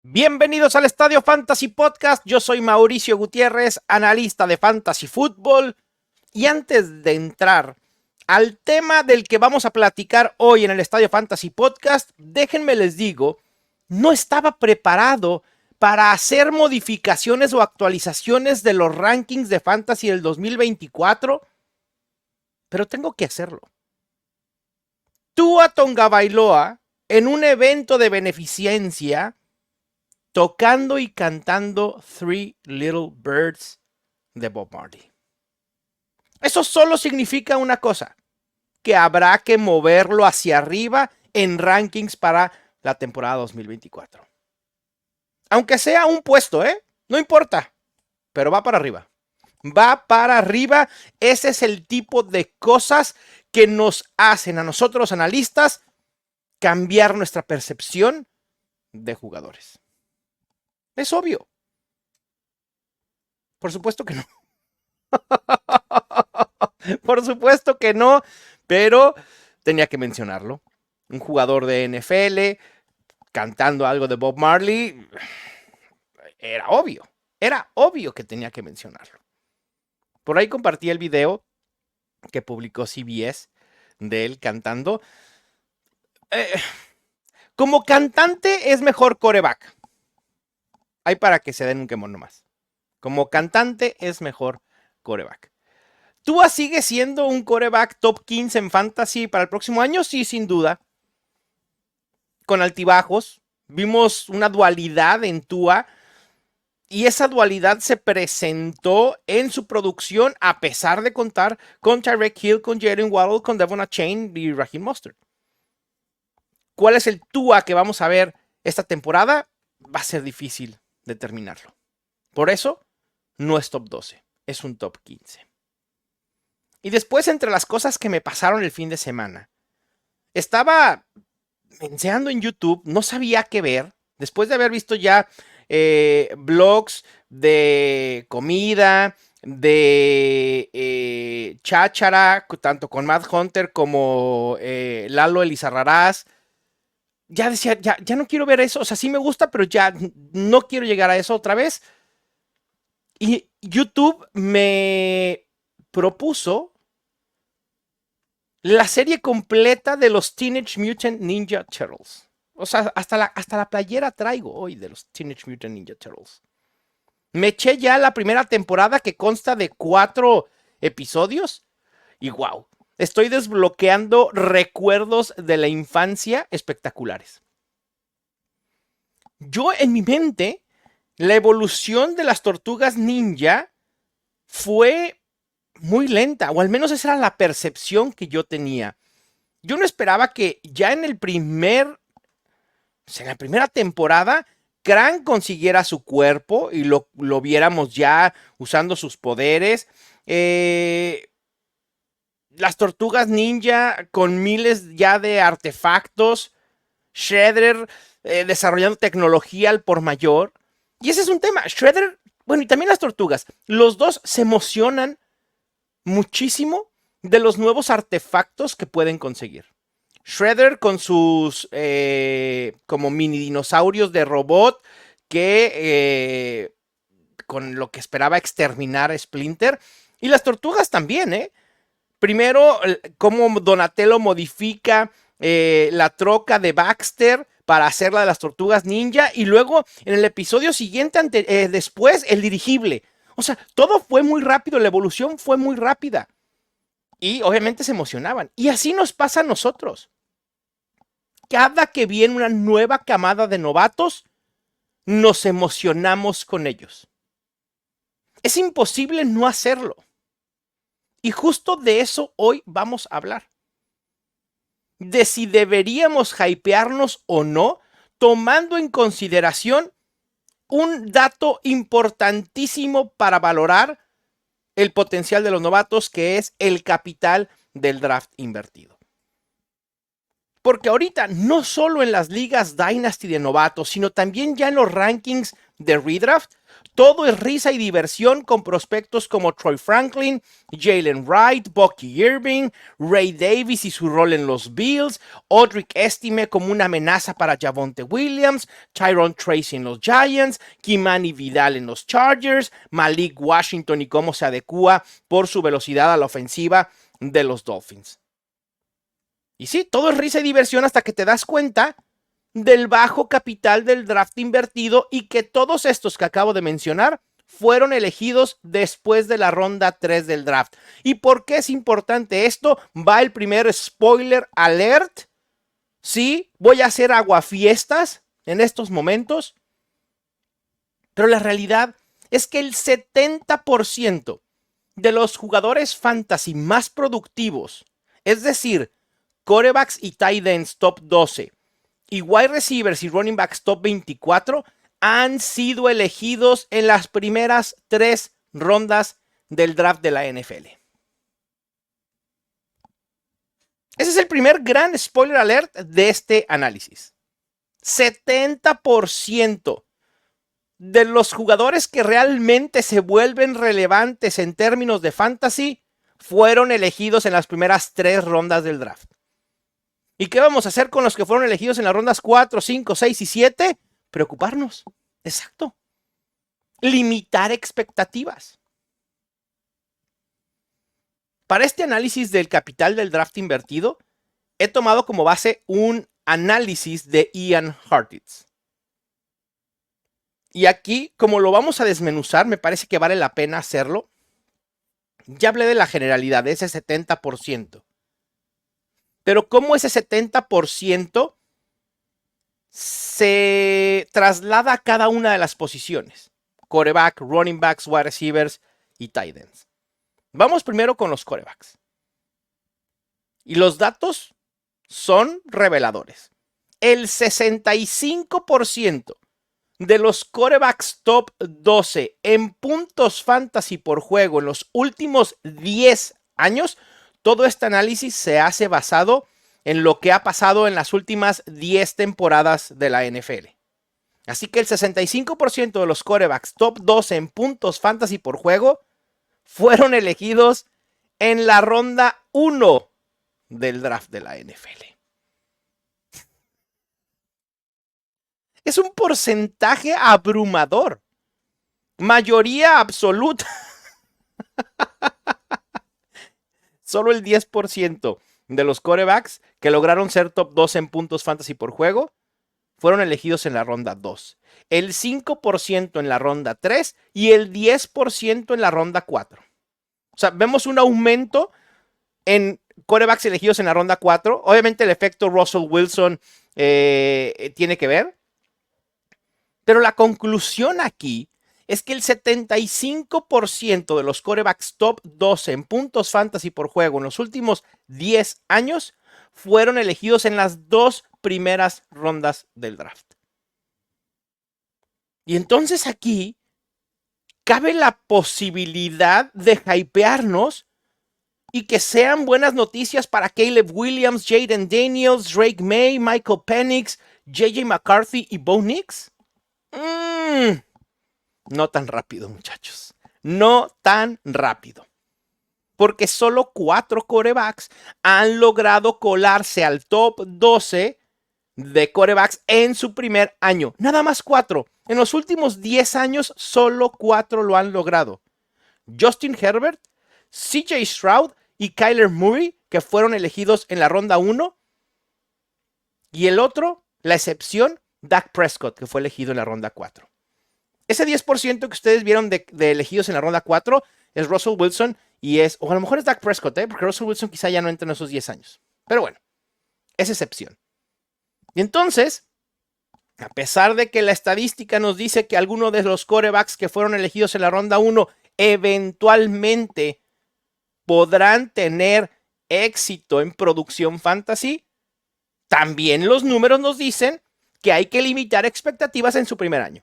Bienvenidos al Estadio Fantasy Podcast. Yo soy Mauricio Gutiérrez, analista de Fantasy Football. Y antes de entrar al tema del que vamos a platicar hoy en el Estadio Fantasy Podcast, déjenme les digo, no estaba preparado para hacer modificaciones o actualizaciones de los rankings de Fantasy del 2024, pero tengo que hacerlo. Tua Tagovailoa, en un evento de beneficencia, tocando y cantando Three Little Birds de Bob Marley. Eso solo significa una cosa, que habrá que moverlo hacia arriba en rankings para la temporada 2024. Aunque sea un puesto, no importa, pero va para arriba. Va para arriba. Ese es el tipo de cosas que nos hacen a nosotros analistas cambiar nuestra percepción de jugadores. Es obvio. Por supuesto que no. Por supuesto que no, pero tenía que mencionarlo. Un jugador de NFL cantando algo de Bob Marley, era obvio que tenía que mencionarlo. Por ahí compartí el video que publicó CBS de él cantando. Como cantante es mejor quarterback. Hay para que se den un quemón nomás. Como cantante es mejor quarterback. ¿Tua sigue siendo un quarterback top 15 en fantasy para el próximo año? Sí, sin duda. Con altibajos. Vimos una dualidad en Tua. Y esa dualidad se presentó en su producción a pesar de contar con Tyreek Hill, con Jalen Waddle, con Devon Achane y Raheem Mostert. ¿Cuál es el Tua que vamos a ver esta temporada? Va a ser difícil determinarlo. Por eso, no es top 12, es un top 15. Y después, entre las cosas que me pasaron el fin de semana, estaba menseando en YouTube, no sabía qué ver, después de haber visto ya blogs de comida, de cháchara, tanto con Matt Hunter como Lalo Elizarrarás. Ya decía, ya no quiero ver eso, o sea, sí me gusta, pero ya no quiero llegar a eso otra vez. Y YouTube me propuso la serie completa de los Teenage Mutant Ninja Turtles. O sea, hasta la playera traigo hoy de los Teenage Mutant Ninja Turtles. Me eché ya la primera temporada que consta de 4 episodios y wow, estoy desbloqueando recuerdos de la infancia espectaculares. Yo en mi mente, la evolución de las tortugas ninja fue muy lenta, o al menos esa era la percepción que yo tenía. Yo no esperaba que ya en la primera temporada, Krang consiguiera su cuerpo y lo viéramos ya usando sus poderes. Las tortugas ninja con miles ya de artefactos. Shredder desarrollando tecnología al por mayor. Y ese es un tema. Shredder, bueno, y también las tortugas. Los dos se emocionan muchísimo de los nuevos artefactos que pueden conseguir. Shredder con sus como mini dinosaurios de robot que con lo que esperaba exterminar a Splinter. Y las tortugas también, Primero, cómo Donatello modifica la troca de Baxter para hacerla de las tortugas ninja. Y luego, en el episodio siguiente, después, el dirigible. O sea, todo fue muy rápido, la evolución fue muy rápida. Y obviamente se emocionaban. Y así nos pasa a nosotros. Cada que viene una nueva camada de novatos, nos emocionamos con ellos. Es imposible no hacerlo. Y justo de eso hoy vamos a hablar. De si deberíamos hypearnos o no, tomando en consideración un dato importantísimo para valorar el potencial de los novatos, que es el capital del draft invertido. Porque ahorita, no solo en las ligas Dynasty de novatos, sino también ya en los rankings de redraft, todo es risa y diversión con prospectos como Troy Franklin, Jalen Wright, Bucky Irving, Ray Davis y su rol en los Bills, Audric Estime como una amenaza para Javonte Williams, Tyrone Tracy en los Giants, Kimani Vidal en los Chargers, Malik Washington y cómo se adecua por su velocidad a la ofensiva de los Dolphins. Y sí, todo es risa y diversión hasta que te das cuenta del bajo capital del draft invertido y que todos estos que acabo de mencionar fueron elegidos después de la ronda 3 del draft. ¿Y por qué es importante esto? Va el primer spoiler alert. Sí, voy a hacer aguafiestas en estos momentos, pero la realidad es que el 70% de los jugadores fantasy más productivos, es decir, quarterbacks y tight ends top 12 y wide receivers y running backs top 24 han sido elegidos en las primeras 3 rondas del draft de la NFL. Ese es el primer gran spoiler alert de este análisis. 70% de los jugadores que realmente se vuelven relevantes en términos de fantasy fueron elegidos en las primeras 3 rondas del draft. ¿Y qué vamos a hacer con los que fueron elegidos en las rondas 4, 5, 6 y 7? Preocuparnos. Exacto. Limitar expectativas. Para este análisis del capital del draft invertido, he tomado como base un análisis de Ian Hartitz. Y aquí, como lo vamos a desmenuzar, me parece que vale la pena hacerlo. Ya hablé de la generalidad, de ese 70%. Pero cómo ese 70% se traslada a cada una de las posiciones. Quarterback, running backs, wide receivers y tight ends. Vamos primero con los quarterbacks. Y los datos son reveladores. El 65% de los quarterbacks top 12 en puntos fantasy por juego en los últimos 10 años, todo este análisis se hace basado en lo que ha pasado en las últimas 10 temporadas de la NFL. Así que el 65% de los quarterbacks top 12 en puntos fantasy por juego fueron elegidos en la ronda 1 del draft de la NFL. Es un porcentaje abrumador. Mayoría absoluta. Solo el 10% de los quarterbacks que lograron ser top 2 en puntos fantasy por juego fueron elegidos en la ronda 2. El 5% en la ronda 3 y el 10% en la ronda 4. O sea, vemos un aumento en quarterbacks elegidos en la ronda 4. Obviamente el efecto Russell Wilson tiene que ver. Pero la conclusión aquí es que el 75% de los quarterbacks top 12 en puntos fantasy por juego en los últimos 10 años fueron elegidos en las 2 primeras rondas del draft. Y entonces aquí cabe la posibilidad de hypearnos y que sean buenas noticias para Caleb Williams, Jaden Daniels, Drake May, Michael Penix, J.J. McCarthy y Bo Nix. No tan rápido, muchachos. No tan rápido. Porque solo 4 quarterbacks han logrado colarse al top 12 de quarterbacks en su primer año. Nada más 4. En los últimos 10 años, solo 4 lo han logrado. Justin Herbert, CJ Stroud y Kyler Murray, que fueron elegidos en la ronda 1. Y el otro, la excepción, Dak Prescott, que fue elegido en la ronda 4. Ese 10% que ustedes vieron de elegidos en la ronda 4 es Russell Wilson y o a lo mejor es Dak Prescott, porque Russell Wilson quizá ya no entra en esos 10 años. Pero bueno, es excepción. Y entonces, a pesar de que la estadística nos dice que algunos de los quarterbacks que fueron elegidos en la ronda 1 eventualmente podrán tener éxito en producción fantasy, también los números nos dicen que hay que limitar expectativas en su primer año.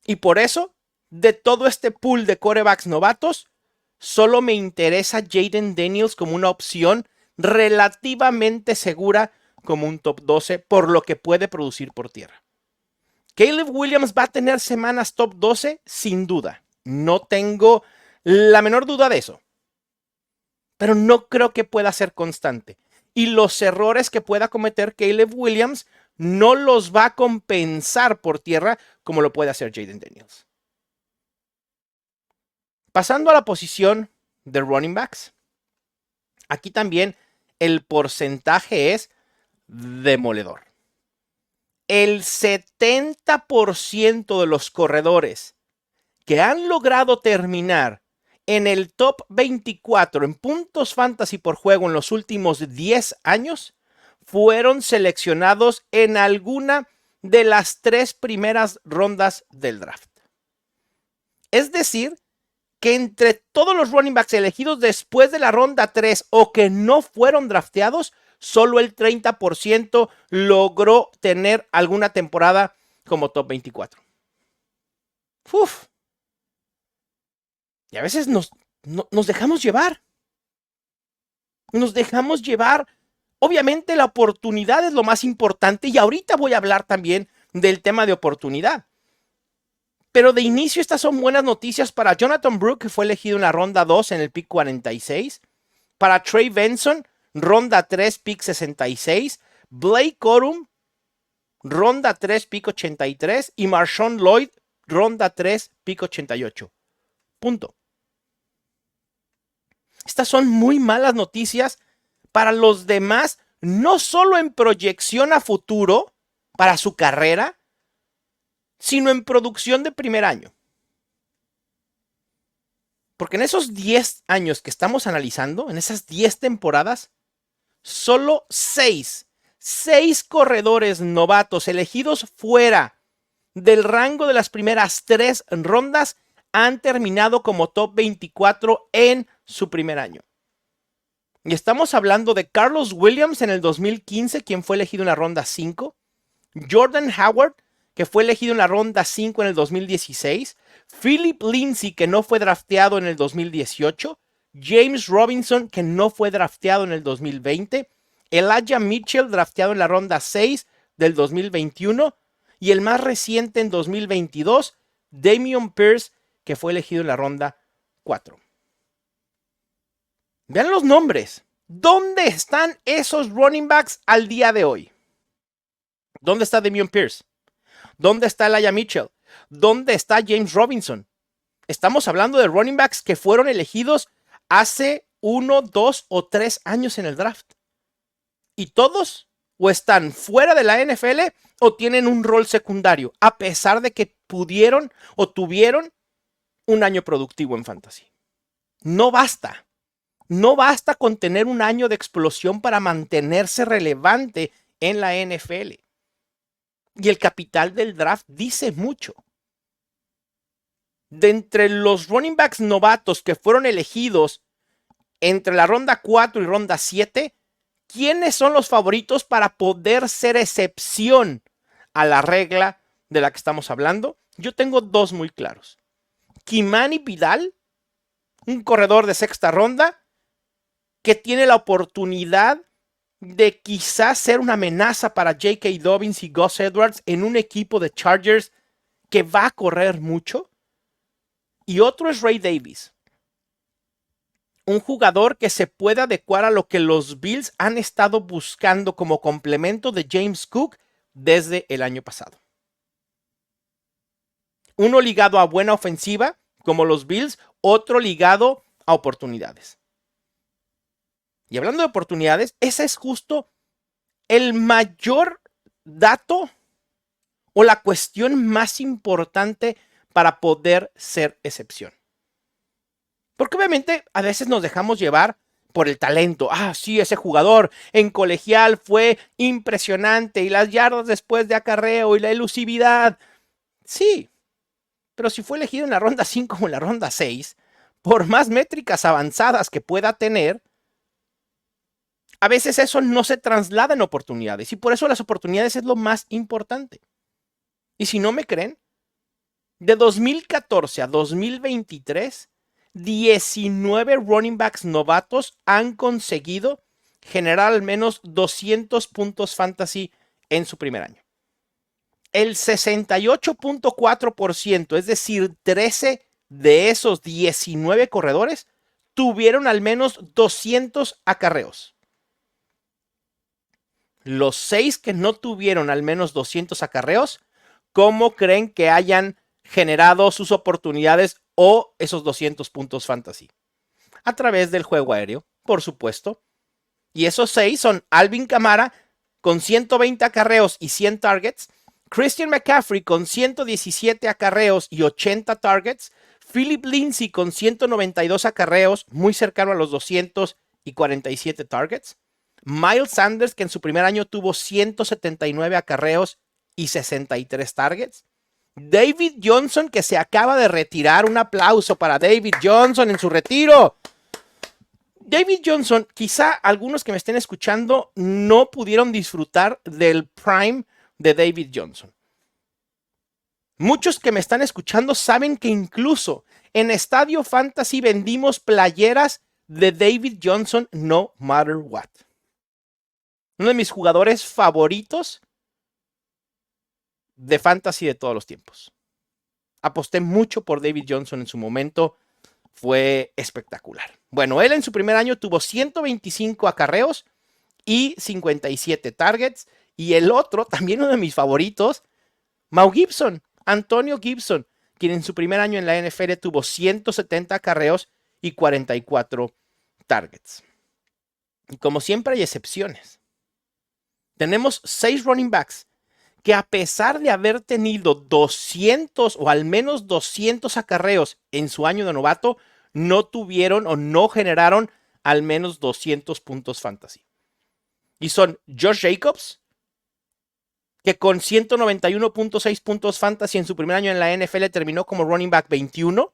Y por eso, de todo este pool de quarterbacks novatos, solo me interesa Jaden Daniels como una opción relativamente segura como un top 12 por lo que puede producir por tierra. Caleb Williams va a tener semanas top 12 sin duda. No tengo la menor duda de eso. Pero no creo que pueda ser constante. Y los errores que pueda cometer Caleb Williams no los va a compensar por tierra como lo puede hacer Jayden Daniels. Pasando a la posición de running backs. Aquí también el porcentaje es demoledor. El 70% de los corredores que han logrado terminar en el top 24 en puntos fantasy por juego en los últimos 10 años fueron seleccionados en alguna de las 3 primeras rondas del draft. Es decir, que entre todos los running backs elegidos después de la ronda 3 o que no fueron drafteados, solo el 30% logró tener alguna temporada como top 24. Uf. Y a veces nos dejamos llevar. Nos dejamos llevar. Obviamente la oportunidad es lo más importante y ahorita voy a hablar también del tema de oportunidad. Pero de inicio estas son buenas noticias para Jonathan Brooke, que fue elegido en la ronda 2 en el pick 46. Para Trey Benson, ronda 3, pick 66. Blake Corum, ronda 3, pick 83. Y Marshawn Lloyd, ronda 3, pick 88. Punto. Estas son muy malas noticias para los demás, no solo en proyección a futuro para su carrera, sino en producción de primer año. Porque en esos 10 años que estamos analizando, en esas 10 temporadas, solo 6 corredores novatos elegidos fuera del rango de las primeras 3 rondas han terminado como top 24 en su primer año. Y estamos hablando de Carlos Williams en el 2015, quien fue elegido en la ronda 5. Jordan Howard, que fue elegido en la ronda 5 en el 2016. Philip Lindsay, que no fue drafteado en el 2018. James Robinson, que no fue drafteado en el 2020. Elijah Mitchell, drafteado en la ronda 6 del 2021. Y el más reciente en 2022, Dameon Pierce, que fue elegido en la ronda 4. Vean los nombres. ¿Dónde están esos running backs al día de hoy? ¿Dónde está Dameon Pierce? ¿Dónde está Elijah Mitchell? ¿Dónde está James Robinson? Estamos hablando de running backs que fueron elegidos hace 1, 2 o 3 años en el draft. Y todos o están fuera de la NFL o tienen un rol secundario, a pesar de que pudieron o tuvieron un año productivo en fantasy. No basta. No basta con tener un año de explosión para mantenerse relevante en la NFL. Y el capital del draft dice mucho. De entre los running backs novatos que fueron elegidos entre la ronda 4 y ronda 7, ¿quiénes son los favoritos para poder ser excepción a la regla de la que estamos hablando? Yo tengo 2 muy claros. Kimani Vidal, un corredor de sexta ronda, que tiene la oportunidad de quizás ser una amenaza para J.K. Dobbins y Gus Edwards en un equipo de Chargers que va a correr mucho. Y otro es Ray Davis, un jugador que se puede adecuar a lo que los Bills han estado buscando como complemento de James Cook desde el año pasado. Uno ligado a buena ofensiva, como los Bills, otro ligado a oportunidades. Y hablando de oportunidades, ese es justo el mayor dato o la cuestión más importante para poder ser excepción. Porque obviamente a veces nos dejamos llevar por el talento. Ah, sí, ese jugador en colegial fue impresionante y las yardas después de acarreo y la elusividad. Sí, pero si fue elegido en la ronda 5 o en la ronda 6, por más métricas avanzadas que pueda tener, a veces eso no se traslada en oportunidades y por eso las oportunidades es lo más importante. Y si no me creen, de 2014 a 2023, 19 running backs novatos han conseguido generar al menos 200 puntos fantasy en su primer año. El 68.4%, es decir, 13 de esos 19 corredores, tuvieron al menos 200 acarreos. Los 6 que no tuvieron al menos 200 acarreos, ¿cómo creen que hayan generado sus oportunidades o esos 200 puntos fantasy? A través del juego aéreo, por supuesto. Y esos 6 son Alvin Kamara con 120 acarreos y 100 targets, Christian McCaffrey con 117 acarreos y 80 targets, Philip Lindsay con 192 acarreos, muy cercano a los 200 y 47 targets, Miles Sanders, que en su primer año tuvo 179 acarreos y 63 targets, David Johnson, que se acaba de retirar. Un aplauso para David Johnson en su retiro. David Johnson, quizá algunos que me estén escuchando no pudieron disfrutar del prime de David Johnson. Muchos que me están escuchando saben que incluso en Estadio Fantasy vendimos playeras de David Johnson no matter what. Uno de mis jugadores favoritos de fantasy de todos los tiempos. Aposté mucho por David Johnson en su momento. Fue espectacular. Bueno, él en su primer año tuvo 125 acarreos y 57 targets. Y el otro, también uno de mis favoritos, Mau Gibson, Antonio Gibson, quien en su primer año en la NFL tuvo 170 acarreos y 44 targets. Y como siempre hay excepciones. Tenemos 6 running backs que a pesar de haber tenido 200 o al menos 200 acarreos en su año de novato, no tuvieron o no generaron al menos 200 puntos fantasy. Y son Josh Jacobs, que con 191.6 puntos fantasy en su primer año en la NFL terminó como running back 21,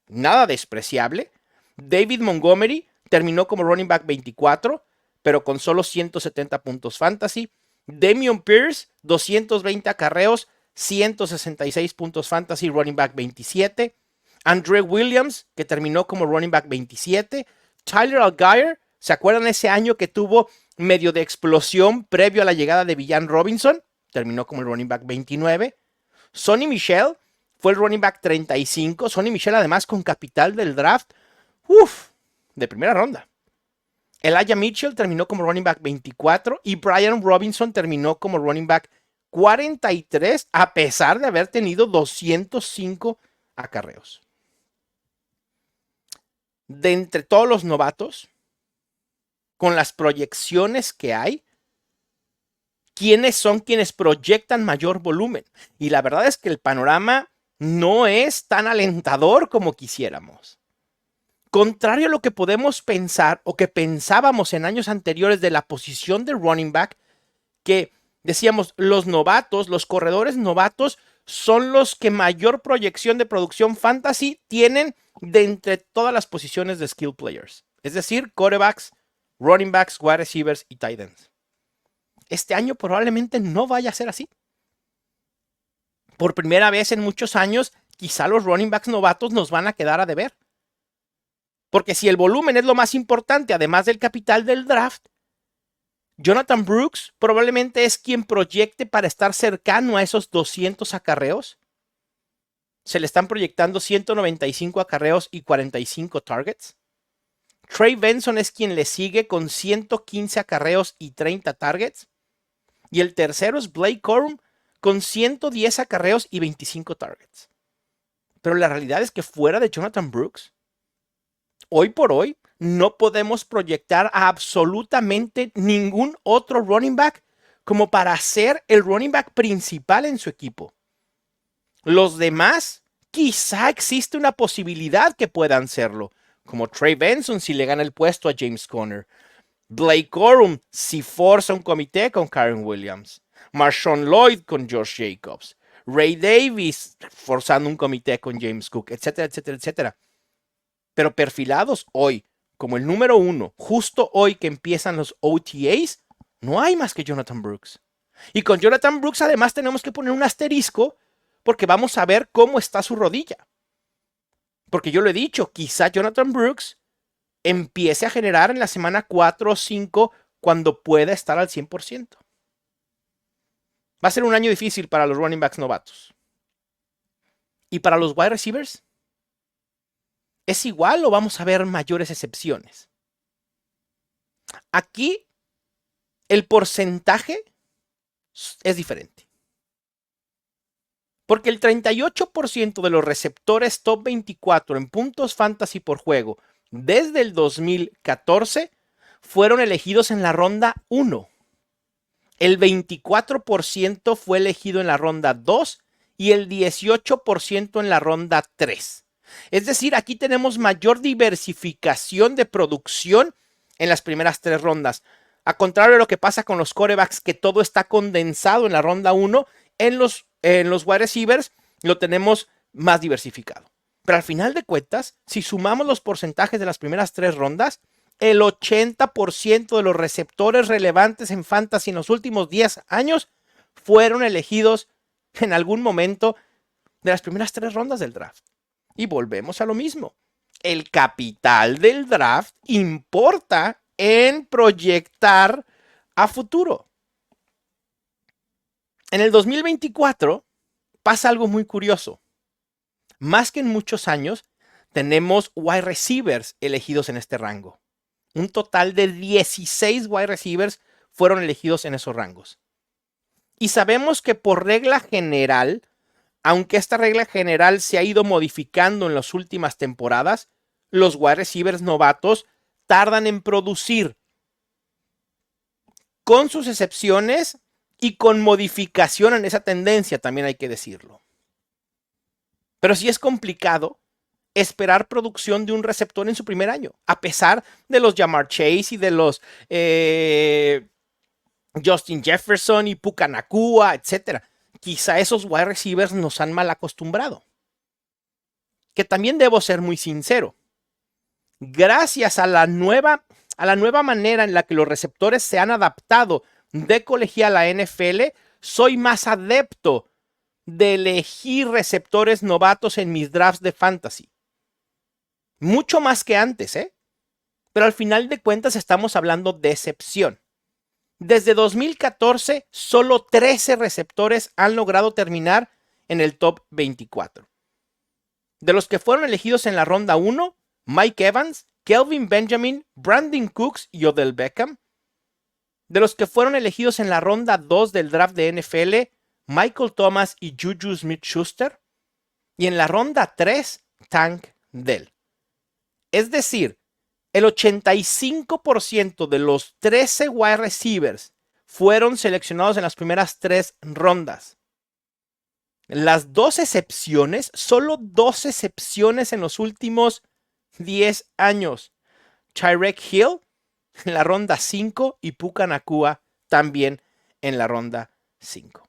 nada despreciable. David Montgomery terminó como running back 24, pero con solo 170 puntos fantasy. Dameon Pierce, 220 acarreos, 166 puntos fantasy, running back 27. Andre Williams, que terminó como running back 27. Tyler Allgeier, ¿se acuerdan ese año que tuvo medio de explosión previo a la llegada de Villan Robinson? Terminó como el running back 29. Sonny Michel fue el running back 35. Sonny Michel además con capital del draft. De primera ronda. Elijah Mitchell terminó como running back 24 y Brian Robinson terminó como running back 43 a pesar de haber tenido 205 acarreos. De entre todos los novatos, con las proyecciones que hay, ¿quiénes son quienes proyectan mayor volumen? Y la verdad es que el panorama no es tan alentador como quisiéramos. Contrario a lo que podemos pensar o que pensábamos en años anteriores de la posición de running back, que decíamos los novatos, los corredores novatos son los que mayor proyección de producción fantasy tienen de entre todas las posiciones de skill players. Es decir, quarterbacks, running backs, wide receivers y tight ends. Este año probablemente no vaya a ser así. Por primera vez en muchos años, quizá los running backs novatos nos van a quedar a deber. Porque si el volumen es lo más importante, además del capital del draft, Jonathan Brooks probablemente es quien proyecte para estar cercano a esos 200 acarreos. Se le están proyectando 195 acarreos y 45 targets. Trey Benson es quien le sigue con 115 acarreos y 30 targets. Y el tercero es Blake Corum con 110 acarreos y 25 targets. Pero la realidad es que fuera de Jonathan Brooks, hoy por hoy, no podemos proyectar a absolutamente ningún otro running back como para ser el running back principal en su equipo. Los demás, quizá existe una posibilidad que puedan serlo, como Trey Benson si le gana el puesto a James Conner, Blake Corum si forza un comité con Karen Williams, Marshawn Lloyd con Josh Jacobs, Ray Davis forzando un comité con James Cook, etcétera, etcétera, etcétera. Pero perfilados hoy como el número 1, justo hoy que empiezan los OTAs, no hay más que Jonathan Brooks. Y con Jonathan Brooks además tenemos que poner un asterisco porque vamos a ver cómo está su rodilla. Porque yo lo he dicho, quizá Jonathan Brooks empiece a generar en la semana 4 o 5 cuando pueda estar al 100%. Va a ser un año difícil para los running backs novatos. ¿Y para los wide receivers? ¿Es igual o vamos a ver mayores excepciones? Aquí el porcentaje es diferente. Porque el 38% de los receptores top 24 en puntos fantasy por juego desde el 2014 fueron elegidos en la ronda 1. El 24% fue elegido en la ronda 2 y el 18% en la ronda 3. Es decir, aquí tenemos mayor diversificación de producción en las primeras 3 rondas. A contrario de lo que pasa con los quarterbacks, que todo está condensado en la ronda 1, en los wide receivers lo tenemos más diversificado. Pero al final de cuentas, si sumamos los porcentajes de las primeras 3 rondas, el 80% de los receptores relevantes en fantasy en los últimos 10 años fueron elegidos en algún momento de las primeras 3 rondas del draft. Y volvemos a lo mismo. El capital del draft importa en proyectar a futuro. En el 2024 pasa algo muy curioso. Más que en muchos años, tenemos wide receivers elegidos en este rango. Un total de 16 wide receivers fueron elegidos en esos rangos. Y sabemos que por regla general, aunque esta regla general se ha ido modificando en las últimas temporadas, los wide receivers novatos tardan en producir, con sus excepciones y con modificación en esa tendencia, también hay que decirlo. Pero sí es complicado esperar producción de un receptor en su primer año, a pesar de los Ja'Marr Chase y de los Justin Jefferson y Puka Nacua, etc. Quizá esos wide receivers nos han mal acostumbrado. Que también debo ser muy sincero. Gracias a la nueva manera en la que los receptores se han adaptado de colegial a NFL, soy más adepto de elegir receptores novatos en mis drafts de fantasy. Mucho más que antes, ¿eh? Pero al final de cuentas estamos hablando de excepción. Desde 2014, solo 13 receptores han logrado terminar en el top 24. De los que fueron elegidos en la ronda 1, Mike Evans, Kelvin Benjamin, Brandon Cooks y Odell Beckham. De los que fueron elegidos en la ronda 2 del draft de NFL, Michael Thomas y Juju Smith-Schuster. Y en la ronda 3, Tank Dell. Es decir, el 85% de los 13 wide receivers fueron seleccionados en las primeras 3 rondas. Las 2 excepciones, solo 2 excepciones en los últimos 10 años. Tyreek Hill en la ronda 5 y Puka Nacua también en la ronda 5.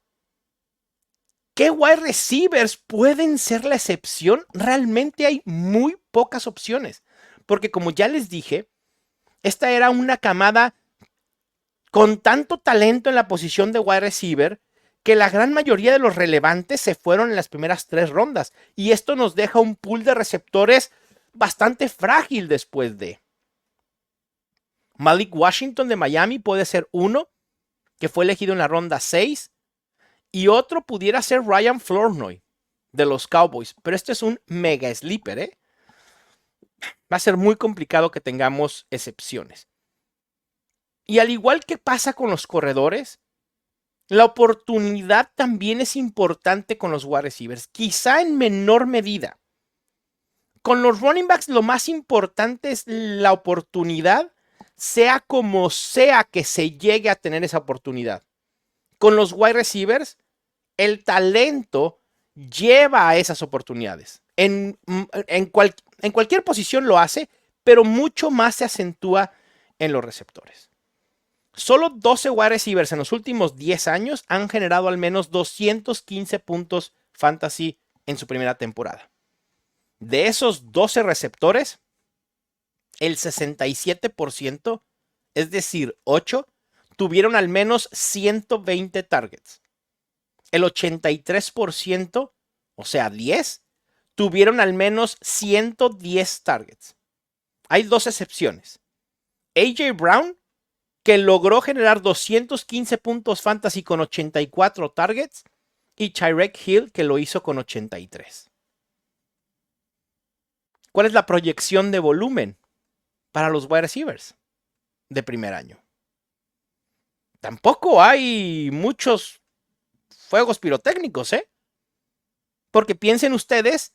¿Qué wide receivers pueden ser la excepción? Realmente hay muy pocas opciones. Porque como ya les dije, esta era una camada con tanto talento en la posición de wide receiver que la gran mayoría de los relevantes se fueron en las primeras 3 rondas. Y esto nos deja un pool de receptores bastante frágil después de. Malik Washington de Miami puede ser uno, que fue elegido en la ronda 6. Y otro pudiera ser Ryan Flournoy de los Cowboys. Pero este es un mega sleeper, ¿eh? Va a ser muy complicado que tengamos excepciones. Y al igual que pasa con los corredores, la oportunidad también es importante con los wide receivers, quizá en menor medida. Con los running backs lo más importante es la oportunidad, sea como sea que se llegue a tener esa oportunidad. Con los wide receivers, el talento lleva a esas oportunidades. En cualquier posición lo hace, pero mucho más se acentúa en los receptores. Solo 12 wide receivers en los últimos 10 años han generado al menos 215 puntos fantasy en su primera temporada. De esos 12 receptores, el 67%, es decir, 8, tuvieron al menos 120 targets. El 83%, o sea, 10, tuvieron al menos 110 targets. Hay 2 excepciones. AJ Brown que logró generar 215 puntos fantasy con 84 targets, y Tyreek Hill, que lo hizo con 83. ¿Cuál es la proyección de volumen para los wide receivers de primer año? Tampoco hay muchos fuegos pirotécnicos, ¿eh? Porque piensen ustedes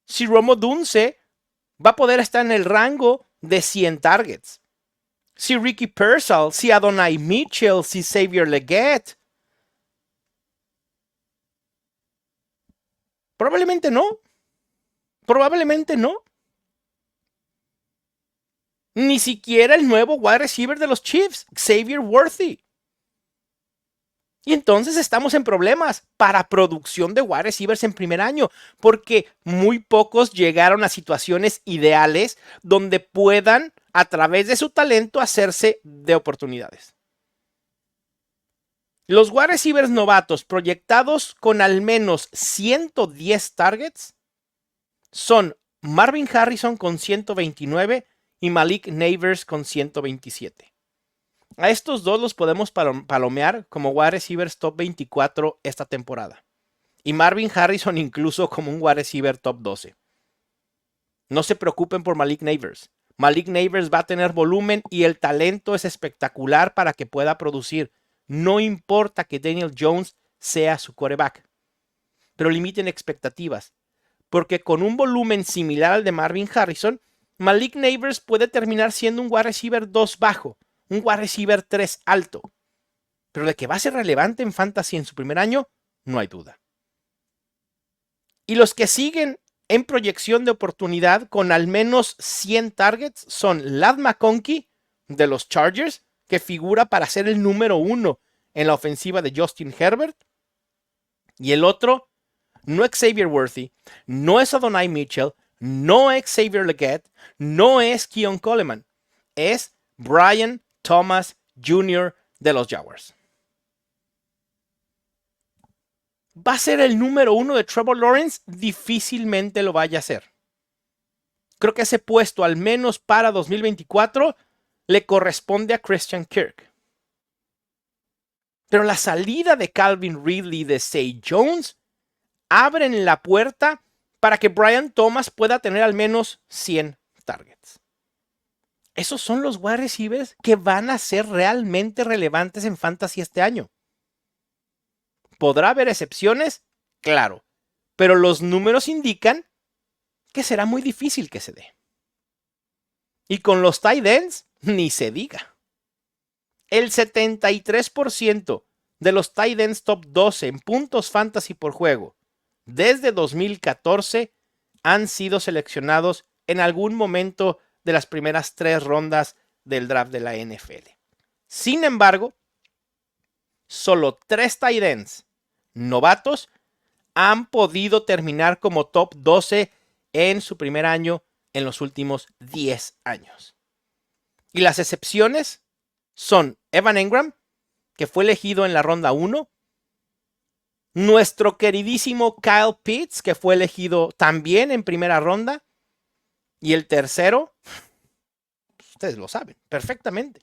si Rome Odunze va a poder estar en el rango de 100 targets. Si Ricky Pearsall, si Adonai Mitchell, si Xavier Legette. Probablemente no. Probablemente no. Ni siquiera el nuevo wide receiver de los Chiefs, Xavier Worthy. Y entonces estamos en problemas para producción de wide receivers en primer año, porque muy pocos llegaron a situaciones ideales donde puedan, a través de su talento, hacerse de oportunidades. Los wide receivers novatos proyectados con al menos 110 targets son Marvin Harrison con 129 y Malik Nabers con 127. A estos dos los podemos palomear como wide receivers top 24 esta temporada. Y Marvin Harrison incluso como un wide receiver top 12. No se preocupen por Malik Nabers. Malik Nabers va a tener volumen y el talento es espectacular para que pueda producir. No importa que Daniel Jones sea su quarterback. Pero limiten expectativas. Porque con un volumen similar al de Marvin Harrison, Malik Nabers puede terminar siendo un wide receiver 2 bajo, un wide receiver 3 alto. Pero de que va a ser relevante en fantasy en su primer año, no hay duda. Y los que siguen en proyección de oportunidad con al menos 100 targets son Ladd McConkey de los Chargers, que figura para ser el número 1 en la ofensiva de Justin Herbert. Y el otro, no es Xavier Worthy, no es Adonai Mitchell, no es Xavier Legette, no es Keon Coleman, es Brian Thomas Jr. de los Jaguars. ¿Va a ser el número 1 de Trevor Lawrence? Difícilmente lo vaya a hacer. Creo que ese puesto, al menos para 2024, le corresponde a Christian Kirk. Pero la salida de Calvin Ridley y de Zay Jones abren la puerta para que Brian Thomas pueda tener al menos 100 targets. Esos son los wide receivers que van a ser realmente relevantes en fantasy este año. ¿Podrá haber excepciones? Claro, pero los números indican que será muy difícil que se dé. Y con los tight ends, ni se diga. El 73% de los tight ends top 12 en puntos fantasy por juego desde 2014 han sido seleccionados en algún momento de las primeras 3 rondas del draft de la NFL. Sin embargo, solo 3 tight ends novatos han podido terminar como top 12 en su primer año en los últimos 10 años. Y las excepciones son Evan Engram, que fue elegido en la ronda 1, nuestro queridísimo Kyle Pitts, que fue elegido también en primera ronda, y el tercero, ustedes lo saben perfectamente,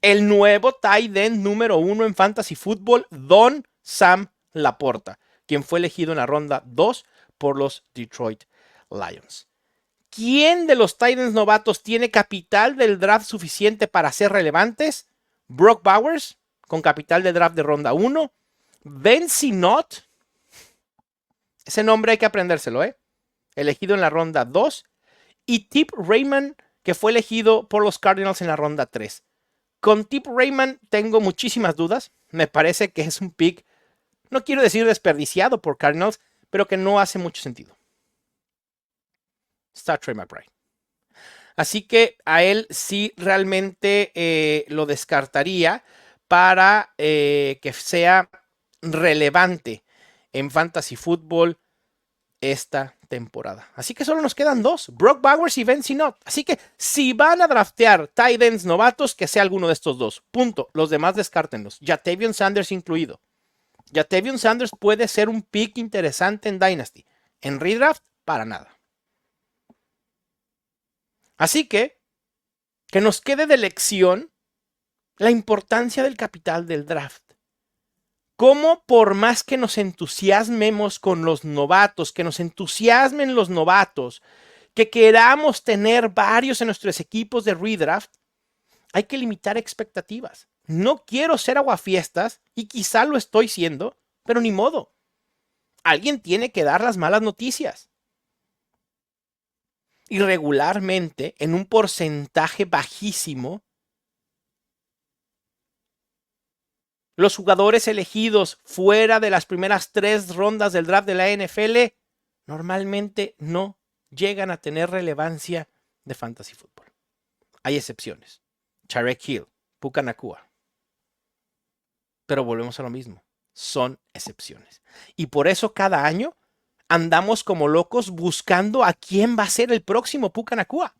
el nuevo tight end número 1 en Fantasy Football, Don Sam Laporta, quien fue elegido en la ronda 2 por los Detroit Lions. ¿Quién de los tight ends novatos tiene capital del draft suficiente para ser relevantes? Brock Bowers, con capital de draft de ronda 1. Ben Sinnott, ese nombre hay que aprendérselo, elegido en la ronda 2. Y Tip Raymond, que fue elegido por los Cardinals en la ronda 3. Con Tip Raymond tengo muchísimas dudas. Me parece que es un pick, no quiero decir desperdiciado por Cardinals, pero que no hace mucho sentido. Está Trey McBride. Así que a él sí realmente lo descartaría para que sea relevante en Fantasy Football esta temporada. Así que solo nos quedan 2, Brock Bowers y Ben Sinnott. Así que si van a draftear tight ends novatos, que sea alguno de estos 2. Punto. Los demás descártenlos. Ja'Tavion Sanders incluido. Ja'Tavion Sanders puede ser un pick interesante en Dynasty. En redraft, para nada. Así que nos quede de lección La importancia del capital del draft. Cómo por más que nos entusiasmemos con los novatos, que nos entusiasmen los novatos, que queramos tener varios en nuestros equipos de redraft, hay que limitar expectativas. No quiero ser aguafiestas y quizá lo estoy siendo, pero ni modo. Alguien tiene que dar las malas noticias. Y regularmente, en un porcentaje bajísimo, los jugadores elegidos fuera de las primeras 3 rondas del draft de la NFL normalmente no llegan a tener relevancia de fantasy fútbol. Hay excepciones. Tyreek Hill, Puka Nacua. Pero volvemos a lo mismo. Son excepciones. Y por eso cada año andamos como locos buscando a quién va a ser el próximo Puka Nacua.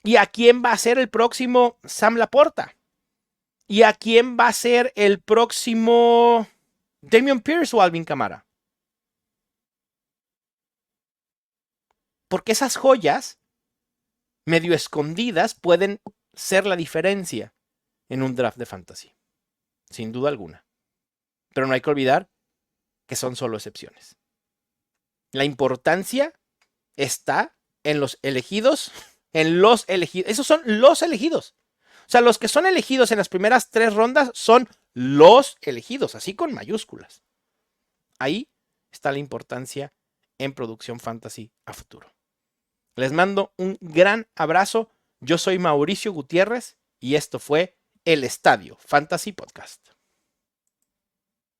Y a quién va a ser el próximo Sam Laporta. ¿Y a quién va a ser el próximo Dameon Pierce o Alvin Kamara? Porque esas joyas medio escondidas pueden ser la diferencia en un draft de fantasy. Sin duda alguna. Pero no hay que olvidar que son solo excepciones. La importancia está en los elegidos, en los elegidos. Esos son los elegidos. O sea, los que son elegidos en las primeras 3 rondas son los elegidos, así con mayúsculas. Ahí está la importancia en producción fantasy a futuro. Les mando un gran abrazo. Yo soy Mauricio Gutiérrez y esto fue El Estadio Fantasy Podcast.